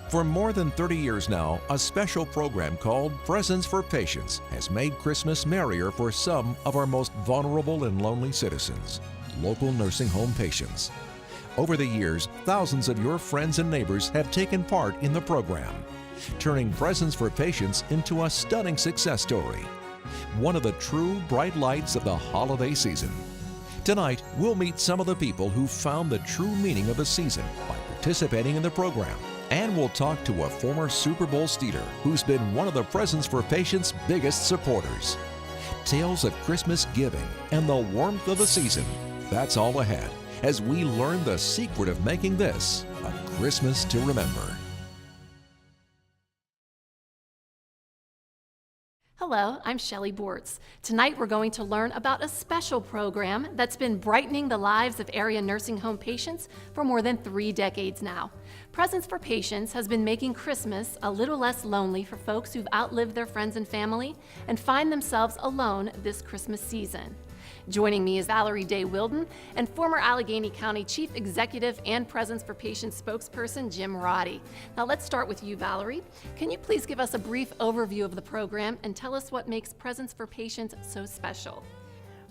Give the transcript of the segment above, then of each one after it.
For more than 30 years now, a special program called Presents for Patients has made Christmas merrier for some of our most vulnerable and lonely citizens, local nursing home patients. Over the years, thousands of your friends and neighbors have taken part in the program, turning Presents for Patients into a stunning success story. One of the true bright lights of the holiday season. Tonight, we'll meet some of the people who found the true meaning of the season by participating in the program. And we'll talk to a former Super Bowl Steeler who's been one of the Presents for Patients' biggest supporters. Tales of Christmas giving and the warmth of the season. That's all ahead as we learn the secret of making this a Christmas to remember. Hello, I'm Shelley Bortz. Tonight we're going to learn about a special program that's been brightening the lives of area nursing home patients for more than 3 decades now. Presents for Patients has been making Christmas a little less lonely for folks who've outlived their friends and family and find themselves alone this Christmas season. Joining me is Valerie Day Wilden and former Allegheny County Chief Executive and Presents for Patients spokesperson Jim Roddy. Now let's start with you, Valerie. Can you please give us a brief overview of the program and tell us what makes Presents for Patients so special?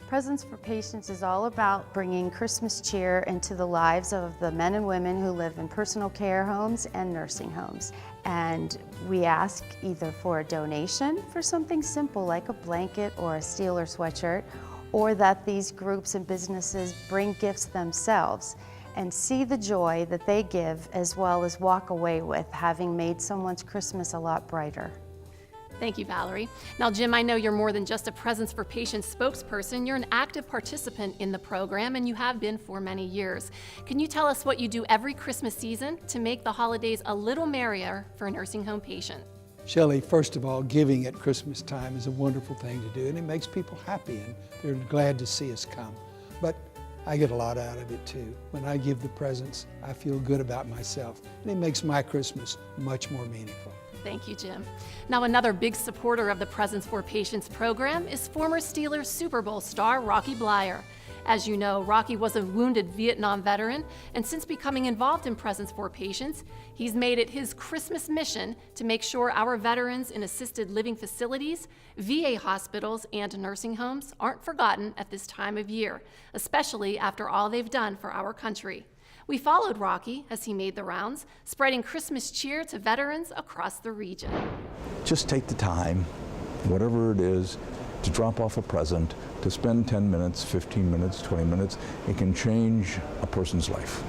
Presents for Patients is all about bringing Christmas cheer into the lives of the men and women who live in personal care homes and nursing homes. And we ask either for a donation for something simple like a blanket or a Steeler sweatshirt, or that these groups and businesses bring gifts themselves and see the joy that they give as well as walk away with having made someone's Christmas a lot brighter. Thank you, Valerie. Now, Jim, I know you're more than just a Presents for Patients spokesperson. You're an active participant in the program, and you have been for many years. Can you tell us what you do every Christmas season to make the holidays a little merrier for a nursing home patient? Shelley, first of all, giving at Christmas time is a wonderful thing to do, and it makes people happy, and they're glad to see us come. But I get a lot out of it too. When I give the presents, I feel good about myself, and it makes my Christmas much more meaningful. Thank you, Jim. Now, another big supporter of the Presents for Patients program is former Steelers Super Bowl star Rocky Bleier. As you know, Rocky was a wounded Vietnam veteran, and since becoming involved in Presents for Patients, he's made it his Christmas mission to make sure our veterans in assisted living facilities, VA hospitals, and nursing homes aren't forgotten at this time of year, especially after all they've done for our country. We followed Rocky as he made the rounds, spreading Christmas cheer to veterans across the region. Just take the time, whatever it is, to drop off a present, to spend 10 minutes, 15 minutes, 20 minutes. It can change a person's life.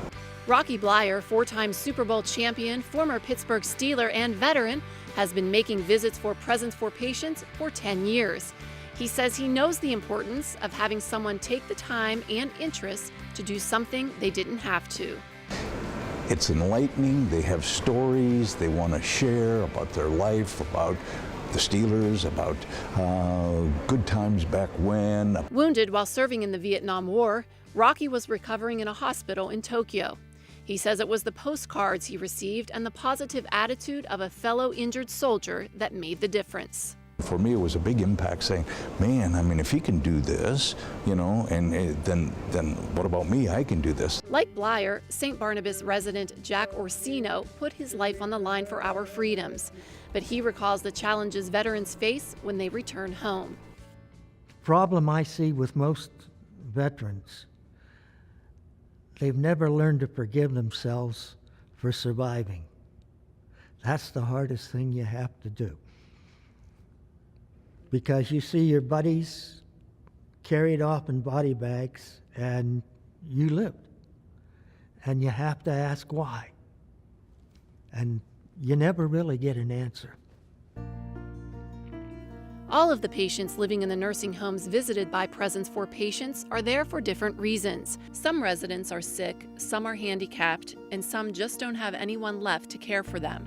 Rocky Bleier, 4-time Super Bowl champion, former Pittsburgh Steeler, and veteran, has been making visits for Presents for Patients for 10 years. He says he knows the importance of having someone take the time and interest to do something they didn't have to. It's enlightening. They have stories they want to share about their life, about the Steelers, about good times back when. Wounded while serving in the Vietnam War, Rocky was recovering in a hospital in Tokyo. He says it was the postcards he received and the positive attitude of a fellow injured soldier that made the difference. For me, it was a big impact saying, man, I mean, if he can do this, you know, and then what about me? I can do this. Like Bleier, St. Barnabas resident Jack Orsino put his life on the line for our freedoms, but he recalls the challenges veterans face when they return home. Problem I see with most veterans, they've never learned to forgive themselves for surviving. That's the hardest thing you have to do. Because you see your buddies carried off in body bags and you lived. And you have to ask why. And you never really get an answer. All of the patients living in the nursing homes visited by Presents for Patients are there for different reasons. Some residents are sick, some are handicapped, and some just don't have anyone left to care for them.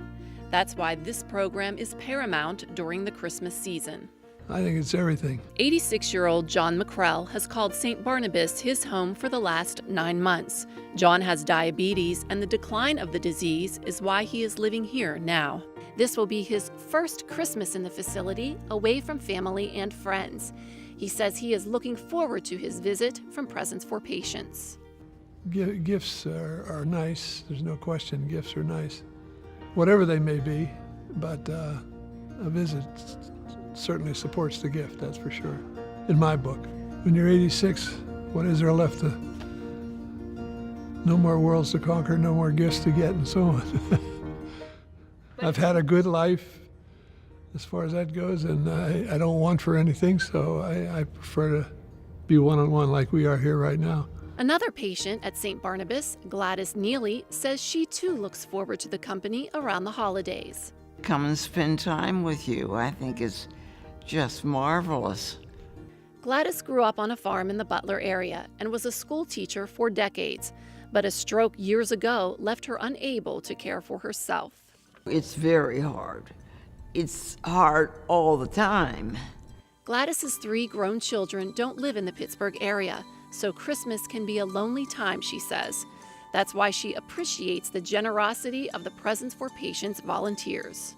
That's why this program is paramount during the Christmas season. I think it's everything. 86-year-old John McCrell has called St. Barnabas his home for the last 9 months. John has diabetes, and the decline of the disease is why he is living here now. This will be his first Christmas in the facility, away from family and friends. He says he is looking forward to his visit from Presents for Patients. Gifts are nice. There's no question gifts are nice. whatever they may be, but a visit certainly supports the gift, that's for sure, in my book. When you're 86, what is there left to, no more worlds to conquer, no more gifts to get, and so on. I've had a good life as far as that goes, and I don't want for anything, so I prefer to be one-on-one like we are here right now. Another patient at St. Barnabas, Gladys Neely, says she too looks forward to the company around the holidays. Come and spend time with you. I think it's just marvelous. Gladys grew up on a farm in the Butler area and was a school teacher for decades, but a stroke years ago left her unable to care for herself. It's very hard. It's hard all the time. Gladys's 3 grown children don't live in the Pittsburgh area, so Christmas can be a lonely time, she says. That's why she appreciates the generosity of the Presents for Patients volunteers.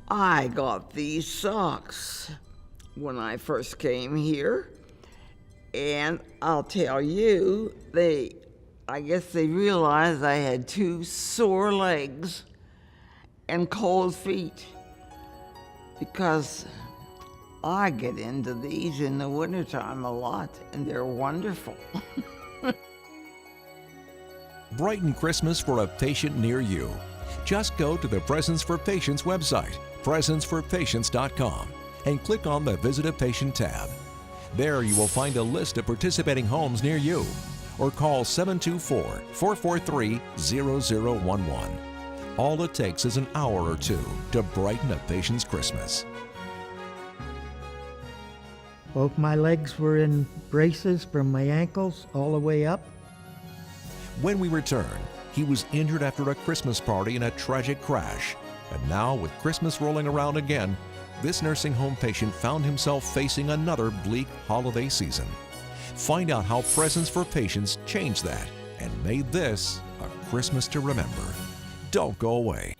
I got these socks when I first came here, and I'll tell you, I guess they realized I had 2 sore legs and cold feet, because I get into these in the wintertime a lot, and they're wonderful. Brighten Christmas for a patient near you. Just go to the Presents for Patients website, presentsforpatients.com, and click on the Visit a Patient tab. There you will find a list of participating homes near you, or call 724-443-0011. All it takes is an hour or 2 to brighten a patient's Christmas. Both my legs were in braces from my ankles all the way up. When we return, he was injured after a Christmas party in a tragic crash. And now, with Christmas rolling around again, this nursing home patient found himself facing another bleak holiday season. Find out how Presents for Patients changed that and made this a Christmas to remember. Don't go away.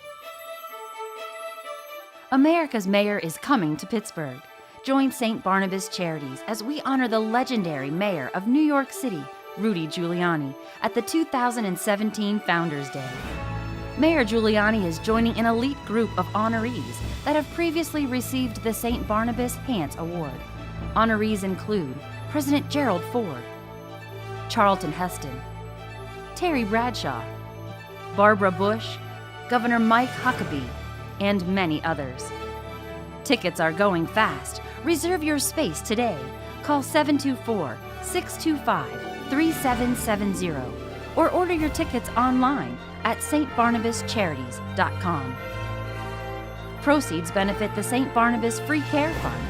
America's Mayor is coming to Pittsburgh. Join St. Barnabas Charities as we honor the legendary mayor of New York City, Rudy Giuliani, at the 2017 Founders Day. Mayor Giuliani is joining an elite group of honorees that have previously received the St. Barnabas Hance Award. Honorees include President Gerald Ford, Charlton Heston, Terry Bradshaw, Barbara Bush, Governor Mike Huckabee, and many others. Tickets are going fast. Reserve your space today. Call 724-625-3770 or order your tickets online at stbarnabascharities.com. Proceeds benefit the St. Barnabas Free Care Fund.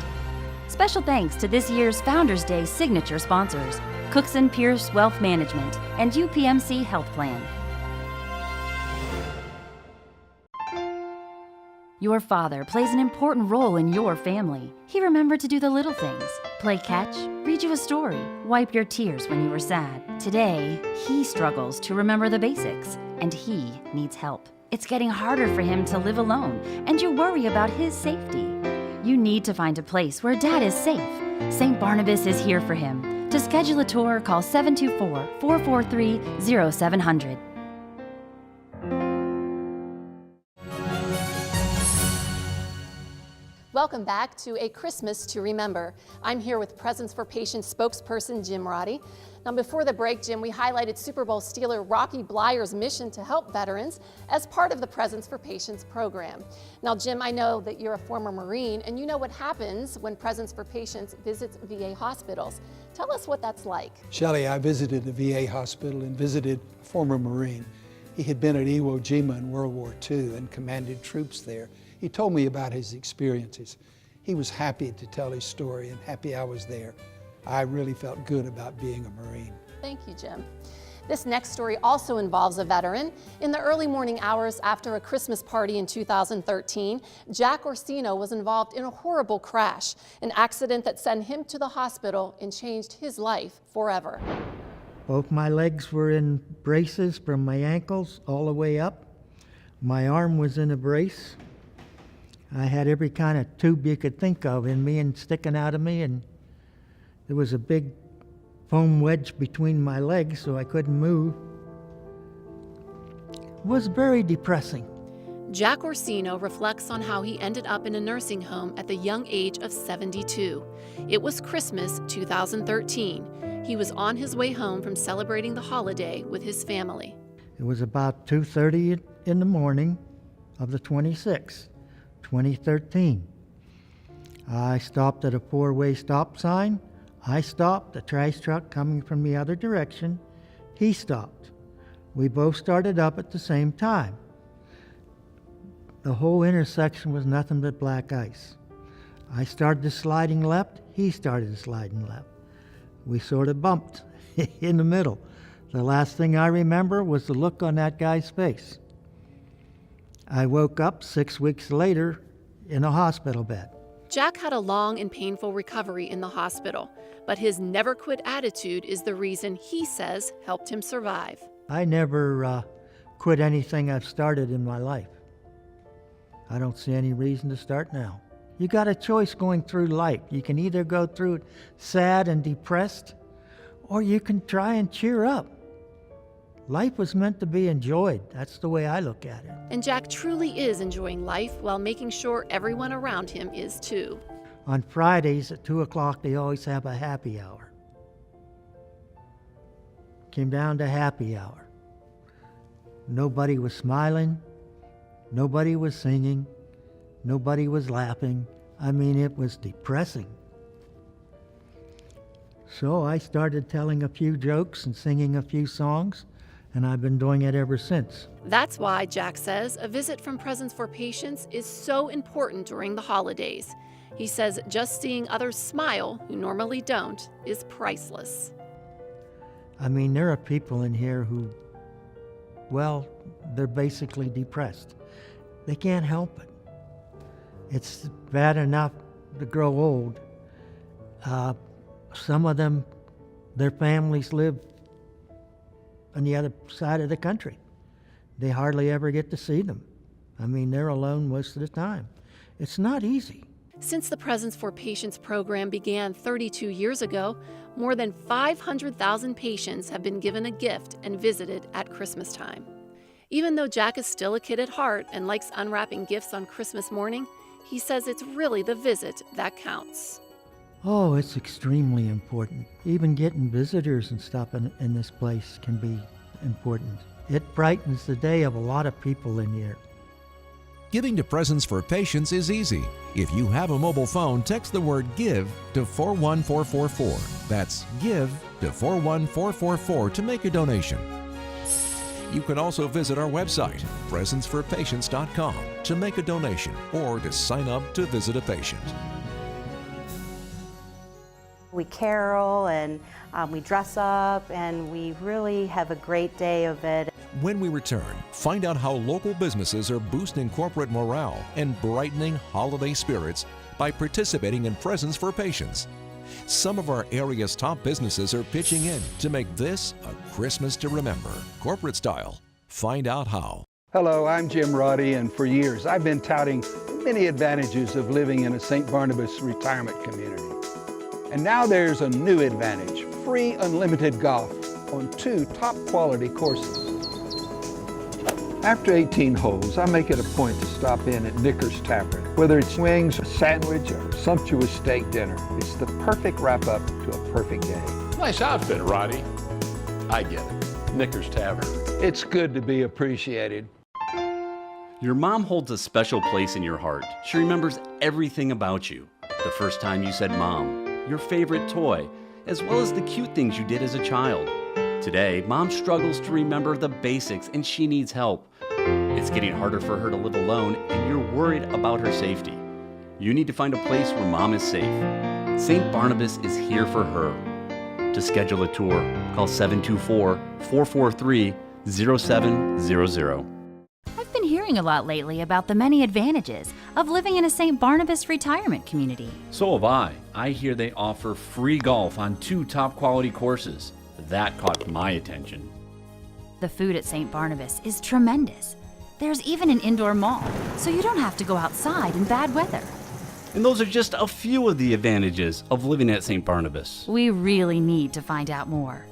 Special thanks to this year's Founders Day signature sponsors, Cookson Pierce Wealth Management and UPMC Health Plan. Your father plays an important role in your family. He remembered to do the little things: play catch, read you a story, wipe your tears when you were sad. Today, he struggles to remember the basics, and he needs help. It's getting harder for him to live alone, and you worry about his safety. You need to find a place where Dad is safe. St. Barnabas is here for him. To schedule a tour, call 724-443-0700. Welcome back to A Christmas to Remember. I'm here with Presents for Patients spokesperson Jim Roddy. Now, before the break, Jim, we highlighted Super Bowl stealer Rocky Blyer's mission to help veterans as part of the Presents for Patients program. Now, Jim, I know that you're a former Marine and you know what happens when Presents for Patients visits VA hospitals. Tell us what that's like. Shelley, I visited the VA hospital and visited a former Marine. He had been at Iwo Jima in World War II and commanded troops there. He told me about his experiences. He was happy to tell his story and happy I was there. I really felt good about being a Marine. Thank you, Jim. This next story also involves a veteran. In the early morning hours after a Christmas party in 2013, Jack Orsino was involved in a horrible crash, an accident that sent him to the hospital and changed his life forever. Both my legs were in braces from my ankles all the way up. My arm was in a brace. I had every kind of tube you could think of in me and sticking out of me, and there was a big foam wedge between my legs so I couldn't move. It was very depressing. Jack Orsino reflects on how he ended up in a nursing home at the young age of 72. It was Christmas 2013. He was on his way home from celebrating the holiday with his family. It was about 2:30 in the morning of the 26th, 2013. I stopped at a four-way stop sign. I stopped, the trash truck coming from the other direction. He stopped. We both started up at the same time. The whole intersection was nothing but black ice. I started sliding left, he started sliding left. We sort of bumped in the middle. The last thing I remember was the look on that guy's face. I woke up 6 weeks later in a hospital bed. Jack had a long and painful recovery in the hospital, but his never-quit attitude is the reason he says helped him survive. I never quit anything I've started in my life. I don't see any reason to start now. You got a choice going through life. You can either go through it sad and depressed, or you can try and cheer up. Life was meant to be enjoyed. That's the way I look at it. And Jack truly is enjoying life while making sure everyone around him is too. On Fridays at 2 o'clock, they always have a happy hour. Came down to happy hour. Nobody was smiling. Nobody was singing. Nobody was laughing. I mean, it was depressing. So I started telling a few jokes and singing a few songs, and I've been doing it ever since. That's why, Jack says, a visit from Presence for Patients is so important during the holidays. He says just seeing others smile, who normally don't, is priceless. I mean, there are people in here who, well, they're basically depressed. They can't help it. It's bad enough to grow old. Some of them, their families live on the other side of the country. They hardly ever get to see them. I mean, they're alone most of the time. It's not easy. Since the Presence for Patients program began 32 years ago, more than 500,000 patients have been given a gift and visited at Christmas time. Even though Jack is still a kid at heart and likes unwrapping gifts on Christmas morning, he says it's really the visit that counts. Oh, it's extremely important. Even getting visitors and stuff in this place can be important. It brightens the day of a lot of people in here. Giving to Presence for Patients is easy. If you have a mobile phone, text the word GIVE to 41444. That's GIVE to 41444 to make a donation. You can also visit our website, presenceforpatients.com, to make a donation or to sign up to visit a patient. We carol and we dress up and we really have a great day of it. When we return, find out how local businesses are boosting corporate morale and brightening holiday spirits by participating in Presence for Patients. Some of our area's top businesses are pitching in to make this a Christmas to remember, corporate style. Find out how. Hello, I'm Jim Roddy, and for years I've been touting many advantages of living in a St. Barnabas retirement community. And now there's a new advantage, free unlimited golf on 2 top quality courses. After 18 holes, I make it a point to stop in at Knickers Tavern. Whether it's wings, a sandwich, or sumptuous steak dinner, it's the perfect wrap-up to a perfect day. Nice outfit, Roddy. I get it. Knickers Tavern. It's good to be appreciated. Your mom holds a special place in your heart. She remembers everything about you. The first time you said mom, your favorite toy, as well as the cute things you did as a child. Today, Mom struggles to remember the basics and she needs help. It's getting harder for her to live alone and you're worried about her safety. You need to find a place where Mom is safe. St. Barnabas is here for her. To schedule a tour, call 724-443-0700. I've been hearing a lot lately about the many advantages of living in a St. Barnabas retirement community. So have I. I hear they offer free golf on 2 top quality courses. That caught my attention. The food at St. Barnabas is tremendous. There's even an indoor mall, so you don't have to go outside in bad weather. And those are just a few of the advantages of living at St. Barnabas. We really need to find out more.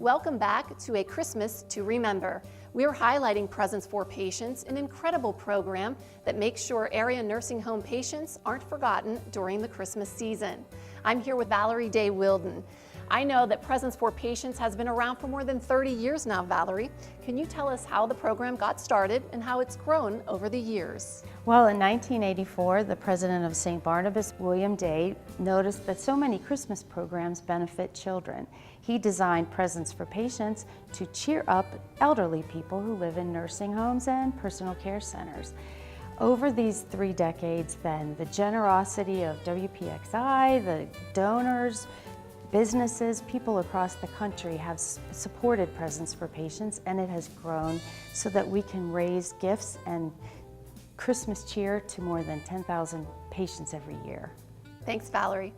Welcome back to A Christmas to Remember. We're highlighting Presents for Patients, an incredible program that makes sure area nursing home patients aren't forgotten during the Christmas season. I'm here with Valerie Day Wilden. I know that Presents for Patients has been around for more than 30 years now, Valerie. Can you tell us how the program got started and how it's grown over the years? Well, in 1984, the president of St. Barnabas, William Day, noticed that so many Christmas programs benefit children. He designed Presents for Patients to cheer up elderly people who live in nursing homes and personal care centers. Over these 3 decades then, the generosity of WPXI, the donors, businesses, people across the country have supported Presents for Patients, and it has grown so that we can raise gifts and Christmas cheer to more than 10,000 patients every year. Thanks, Valerie.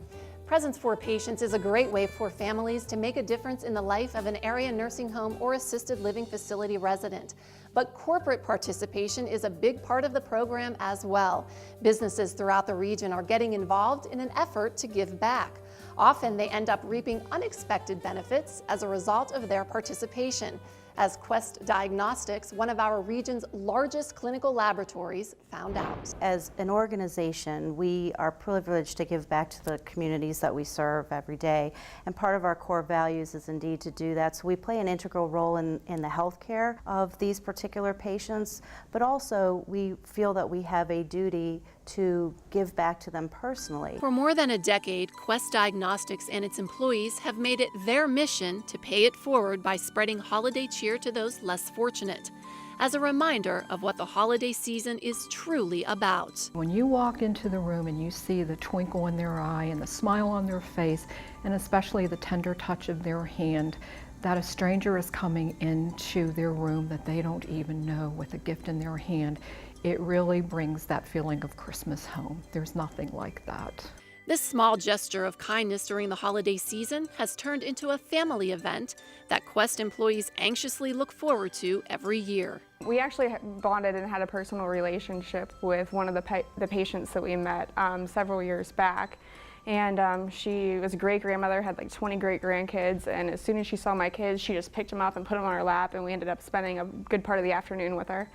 Presents for Patients is a great way for families to make a difference in the life of an area nursing home or assisted living facility resident. But corporate participation is a big part of the program as well. Businesses throughout the region are getting involved in an effort to give back. Often they end up reaping unexpected benefits as a result of their participation. As Quest Diagnostics, one of our region's largest clinical laboratories, found out. As an organization, we are privileged to give back to the communities that we serve every day, and part of our core values is indeed to do that. So we play an integral role in the health care of these particular patients, but also we feel that we have a duty to give back to them personally. For more than a decade, Quest Diagnostics and its employees have made it their mission to pay it forward by spreading holiday cheer to those less fortunate, as a reminder of what the holiday season is truly about. When you walk into the room and you see the twinkle in their eye and the smile on their face, and especially the tender touch of their hand, that a stranger is coming into their room that they don't even know with a gift in their hand, it really brings that feeling of Christmas home. There's nothing like that. This small gesture of kindness during the holiday season has turned into a family event that Quest employees anxiously look forward to every year. We actually bonded and had a personal relationship with one of the patients that we met several years back. And she was a great-grandmother, had like 20 great-grandkids, and as soon as she saw my kids, she just picked them up and put them on her lap, and we ended up spending a good part of the afternoon with her.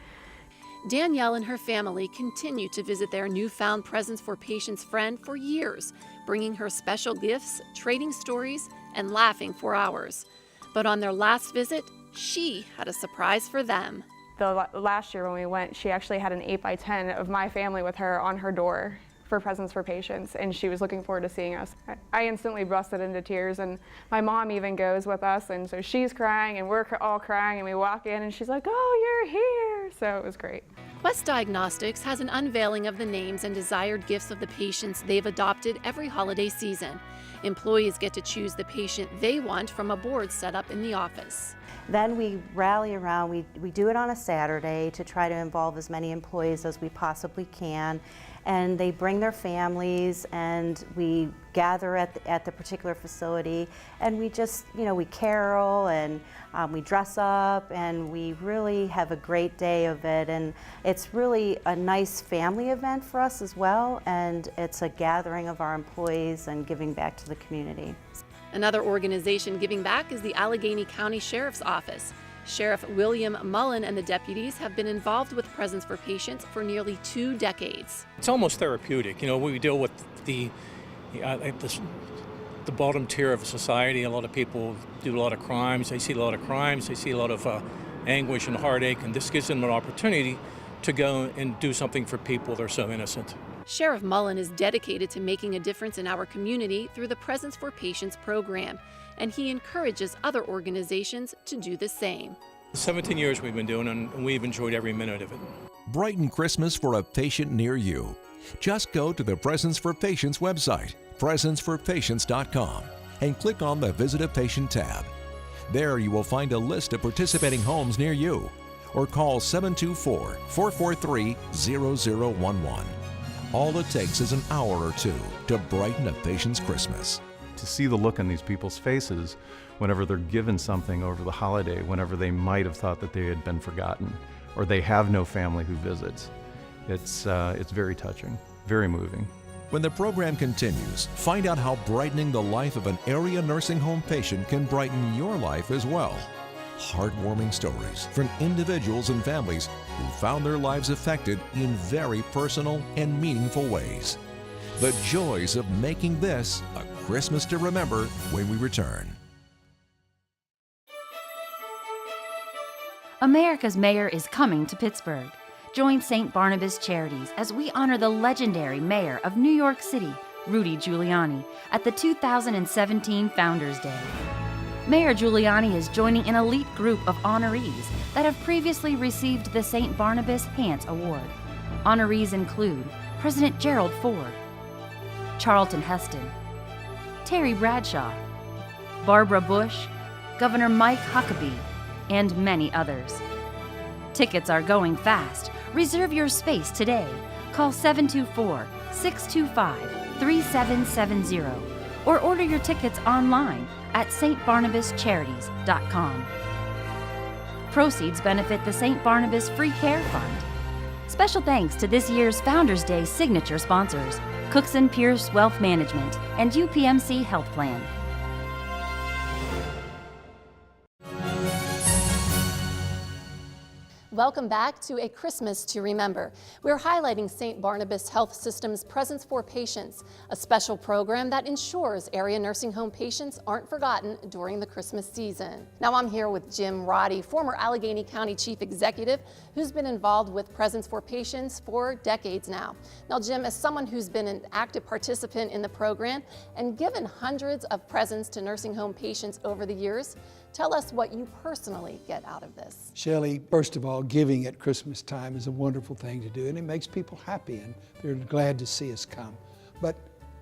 Danielle and her family continue to visit their newfound Presents for Patients friend for years, bringing her special gifts, trading stories, and laughing for hours. But on their last visit, she had a surprise for them. The last year when we went, she actually had an 8x10 of my family with her on her door for Presents for Patients, and she was looking forward to seeing us. I instantly busted into tears, and my mom even goes with us, and so she's crying and we're all crying, and we walk in and she's like, "Oh, you're here." So it was great. Quest Diagnostics has an unveiling of the names and desired gifts of the patients they've adopted every holiday season. Employees get to choose the patient they want from a board set up in the office. Then we rally around, we do it on a Saturday to try to involve as many employees as we possibly can. And they bring their families, and we gather at the particular facility, and we just, we carol, and we dress up, and we really have a great day of it. And it's really a nice family event for us as well, and it's a gathering of our employees and giving back to the community. Another organization giving back is the Allegheny County Sheriff's Office. Sheriff William Mullen and the deputies have been involved with Presents for Patients for nearly 2 decades. It's almost therapeutic. We deal with the bottom tier of society. A lot of people do a lot of crimes. They see a lot of crimes. They see a lot of anguish and heartache, and this gives them an opportunity to go and do something for people that are so innocent. Sheriff Mullen is dedicated to making a difference in our community through the Presents for Patients program, and he encourages other organizations to do the same. 17 years we've been doing, and we've enjoyed every minute of it. Brighten Christmas for a patient near you. Just go to the Presents for Patients website, presentsforpatients.com, and click on the Visit a Patient tab. There you will find a list of participating homes near you, or call 724-443-0011. All it takes is an hour or two to brighten a patient's Christmas. To see the look on these people's faces whenever they're given something over the holiday, whenever they might have thought that they had been forgotten, or they have no family who visits, it's very touching, very moving. When the program continues, find out how brightening the life of an area nursing home patient can brighten your life as well. Heartwarming stories from individuals and families who found their lives affected in very personal and meaningful ways. The joys of making this a Christmas to remember when we return. America's mayor is coming to Pittsburgh. Join St. Barnabas Charities as we honor the legendary mayor of New York City, Rudy Giuliani, at the 2017 Founders Day. Mayor Giuliani is joining an elite group of honorees that have previously received the St. Barnabas Hance Award. Honorees include President Gerald Ford, Charlton Heston, Terry Bradshaw, Barbara Bush, Governor Mike Huckabee, and many others. Tickets are going fast. Reserve your space today. Call 724-625-3770 or order your tickets online at stbarnabascharities.com. Proceeds benefit the St. Barnabas Free Care Fund. Special thanks to this year's Founders Day signature sponsors, Cookson Pierce Wealth Management and UPMC Health Plan. Welcome back to A Christmas to Remember. We're highlighting St. Barnabas Health System's Presents for Patients, a special program that ensures area nursing home patients aren't forgotten during the Christmas season. Now I'm here with Jim Roddy, former Allegheny County Chief Executive, who's been involved with Presents for Patients for decades now. Now Jim, as someone who's been an active participant in the program and given hundreds of presents to nursing home patients over the years, tell us what you personally get out of this. Shelley, first of all, giving at Christmas time is a wonderful thing to do, and it makes people happy, and they're glad to see us come. But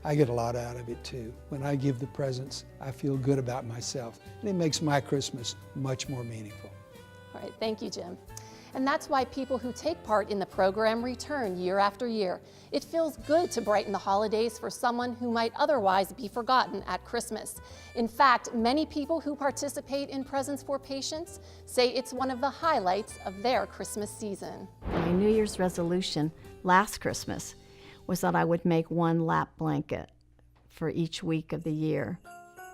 I get a lot out of it too. When I give the presents, I feel good about myself, and it makes my Christmas much more meaningful. All right, thank you, Jim. And that's why people who take part in the program return year after year. It feels good to brighten the holidays for someone who might otherwise be forgotten at Christmas. In fact, many people who participate in Presents for Patients say it's one of the highlights of their Christmas season. My New Year's resolution last Christmas was that I would make one lap blanket for each week of the year.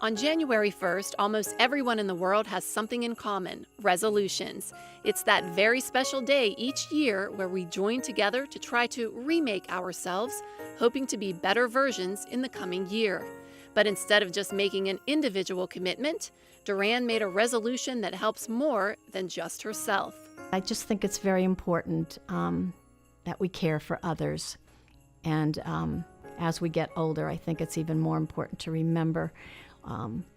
On January 1st, almost everyone in the world has something in common: resolutions. It's that very special day each year where we join together to try to remake ourselves, hoping to be better versions in the coming year. But instead of just making an individual commitment, Duran made a resolution that helps more than just herself. I just think it's very important that we care for others. And as we get older, I think it's even more important to remember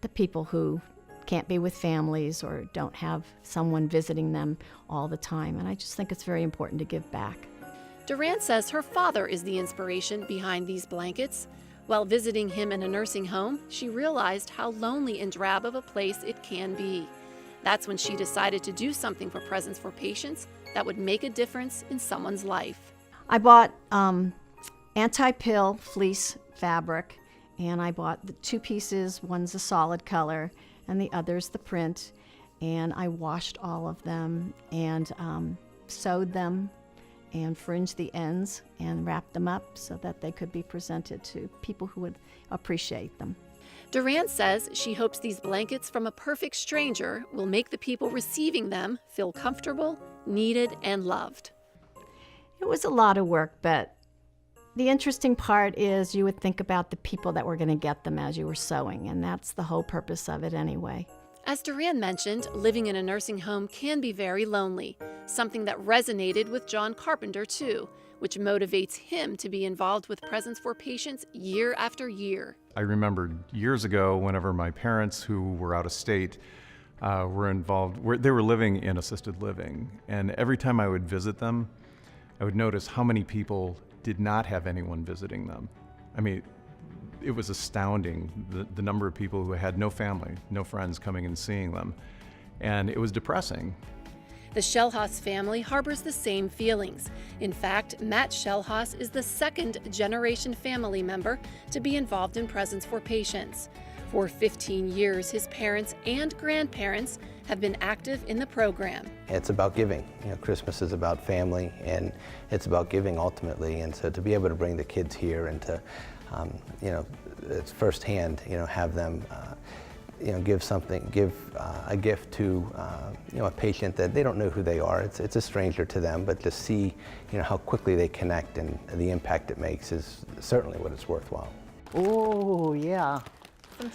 the people who can't be with families or don't have someone visiting them all the time. And I just think it's very important to give back. Duran says her father is the inspiration behind these blankets. While visiting him in a nursing home, she realized how lonely and drab of a place it can be. That's when she decided to do something for Presents for Patients that would make a difference in someone's life. I bought anti-pill fleece fabric, and I bought the 2 pieces. One's a solid color and the other's the print, and I washed all of them and sewed them and fringed the ends and wrapped them up so that they could be presented to people who would appreciate them. Duran says she hopes these blankets from a perfect stranger will make the people receiving them feel comfortable, needed, and loved. It was a lot of work, but the interesting part is you would think about the people that were going to get them as you were sewing, and that's the whole purpose of it anyway. As Duran mentioned, living in a nursing home can be very lonely, something that resonated with John Carpenter too, which motivates him to be involved with Presents for Patients year after year. I remembered years ago whenever my parents, who were out of state, were involved, they were living in assisted living, and every time I would visit them, I would notice how many people did not have anyone visiting them. I mean, it was astounding, the number of people who had no family, no friends coming and seeing them, and it was depressing. The Schellhaus family harbors the same feelings. In fact, Matt Schellhaus is the 2nd-generation family member to be involved in Presents for Patients. For 15 years, his parents and grandparents have been active in the program. It's about giving. Christmas is about family, and it's about giving ultimately. And so to be able to bring the kids here and to, it's firsthand, have them, give a gift to, a patient that they don't know who they are. It's a stranger to them, but to see, how quickly they connect and the impact it makes is certainly what it's worthwhile. Oh, yeah. Some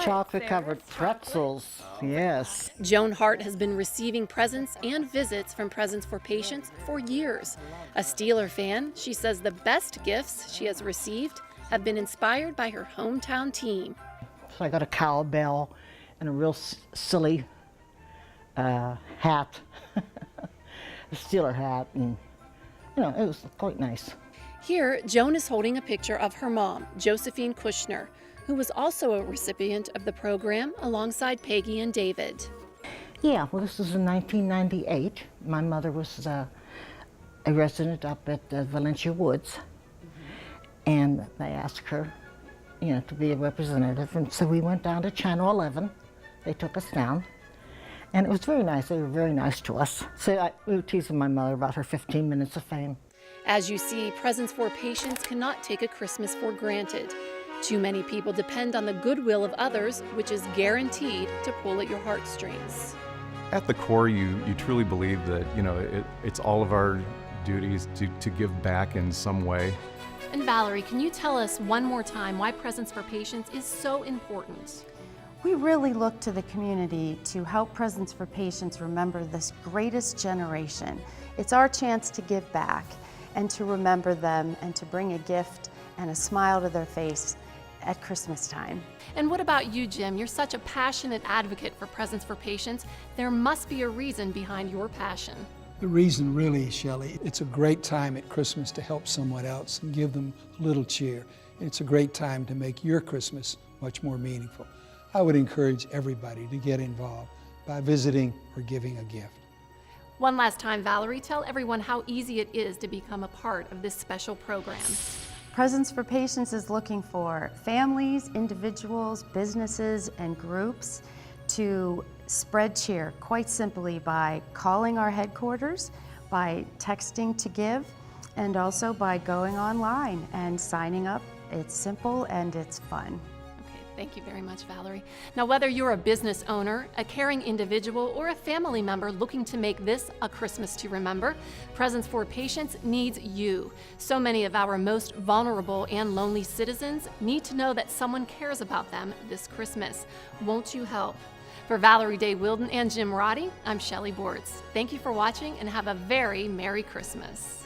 Chocolate-covered pretzels, yes. Joan Hart has been receiving presents and visits from Presents for Patients for years. A Steeler fan, she says the best gifts she has received have been inspired by her hometown team. So I got a cowbell and a real silly hat, a Steeler hat, and it was quite nice. Here, Joan is holding a picture of her mom, Josephine Kushner, who was also a recipient of the program alongside Peggy and David. Yeah, well, this was in 1998. My mother was a resident up at Valencia Woods, and they asked her, to be a representative, and so we went down to Channel 11. They took us down, and it was very nice. They were very nice to us. So we were teasing my mother about her 15 minutes of fame. As you see, Presents for Patients cannot take a Christmas for granted. Too many people depend on the goodwill of others, which is guaranteed to pull at your heartstrings. At the core, you truly believe that, it's all of our duties to give back in some way. And Valerie, can you tell us one more time why Presents for Patients is so important? We really look to the community to help Presents for Patients remember this greatest generation. It's our chance to give back and to remember them and to bring a gift and a smile to their face at Christmas time. And what about you, Jim? You're such a passionate advocate for Presents for Patients. There must be a reason behind your passion. The reason really, Shelley, it's a great time at Christmas to help someone else and give them a little cheer. It's a great time to make your Christmas much more meaningful. I would encourage everybody to get involved by visiting or giving a gift. One last time, Valerie, tell everyone how easy it is to become a part of this special program. Presents for Patients is looking for families, individuals, businesses, and groups to spread cheer quite simply by calling our headquarters, by texting to give, and also by going online and signing up. It's simple and it's fun. Thank you very much, Valerie. Now, whether you're a business owner, a caring individual, or a family member looking to make this a Christmas to remember, Presents for Patients needs you. So many of our most vulnerable and lonely citizens need to know that someone cares about them this Christmas. Won't you help? For Valerie Day Wilden and Jim Roddy, I'm Shelley Bortz. Thank you for watching and have a very Merry Christmas.